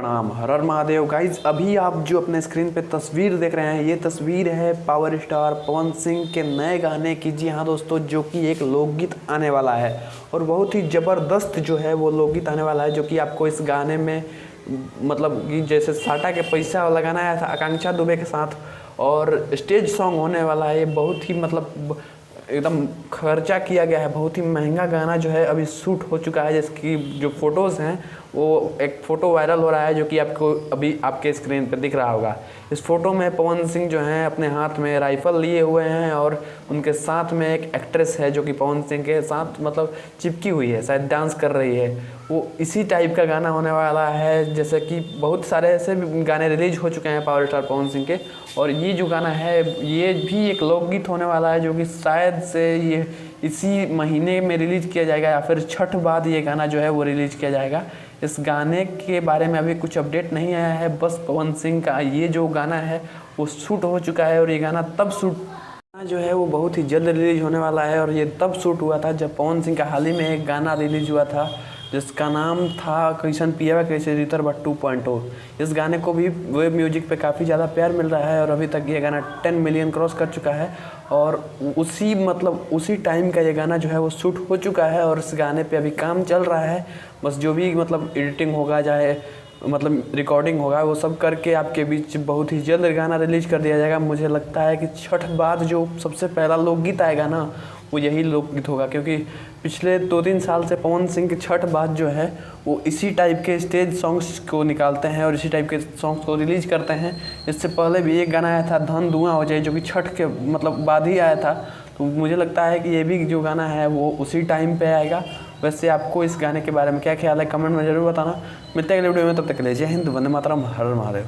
प्रणाम। हर हर महादेव। गाइज अभी आप जो अपने स्क्रीन पे तस्वीर देख रहे हैं, ये तस्वीर है पावर स्टार पवन सिंह के नए गाने की। जी हाँ दोस्तों, जो कि एक लोकगीत आने वाला है और बहुत ही ज़बरदस्त जो है वो लोकगीत आने वाला है, जो कि आपको इस गाने में मतलब कि जैसे साटा के पैसा लगाना आया था आकांक्षा दुबे के साथ, और स्टेज सॉन्ग होने वाला है। ये बहुत ही मतलब एकदम खर्चा किया गया है, बहुत ही महंगा गाना जो है अभी शूट हो चुका है, जिसकी जो फ़ोटोज़ हैं वो एक फ़ोटो वायरल हो रहा है, जो कि आपको अभी आपके स्क्रीन पर दिख रहा होगा। इस फ़ोटो में पवन सिंह जो हैं अपने हाथ में राइफ़ल लिए हुए हैं और उनके साथ में एक एक्ट्रेस है जो कि पवन सिंह के साथ मतलब चिपकी हुई है, शायद डांस कर रही है। वो इसी टाइप का गाना होने वाला है, जैसे कि बहुत सारे ऐसे भी गाने रिलीज हो चुके हैं पावर स्टार पवन सिंह के, और ये जो गाना है ये भी एक लोकगीत होने वाला है, जो कि शायद से ये इसी महीने में रिलीज़ किया जाएगा या फिर छठ बाद ये गाना जो है वो रिलीज़ किया जाएगा। इस गाने के बारे में अभी कुछ अपडेट नहीं आया है, बस पवन सिंह का ये जो गाना है वो शूट हो चुका है, और ये गाना तब शूट जो है वो बहुत ही जल्द रिलीज होने वाला है। और ये तब शूट हुआ था जब पवन सिंह का हाल ही में एक गाना रिलीज हुआ था जिसका नाम था कैसन पियावा कैसे रितर बा 2.0। इस गाने को भी वेब म्यूजिक पे काफ़ी ज़्यादा प्यार मिल रहा है और अभी तक ये गाना 10 मिलियन क्रॉस कर चुका है, और उसी टाइम का ये गाना जो है वो शूट हो चुका है और इस गाने पे अभी काम चल रहा है। बस जो भी मतलब एडिटिंग होगा, चाहे मतलब रिकॉर्डिंग होगा, वो सब करके आपके बीच बहुत ही जल्द गाना रिलीज कर दिया जाएगा। मुझे लगता है कि छठ बाद जो सबसे पहला लोकगीत आएगा ना, वो यही लोकगीत होगा, क्योंकि पिछले 2-3 साल से पवन सिंह के छठ बाद जो है वो इसी टाइप के स्टेज सॉन्ग्स को निकालते हैं और इसी टाइप के सॉन्ग्स को रिलीज करते हैं। इससे पहले भी एक गाना आया था धन धुआं हो जाए, जो कि छठ के मतलब बाद ही आया था। तो मुझे लगता है कि ये भी जो गाना है वो उसी टाइम पे आएगा। वैसे आपको इस गाने के बारे में क्या ख्याल है, कमेंट में ज़रूर बताना। मिलते हैं अगले वीडियो में, तब तक के लिए जय हिंद, वंदे मातरम, हर हर महादेव।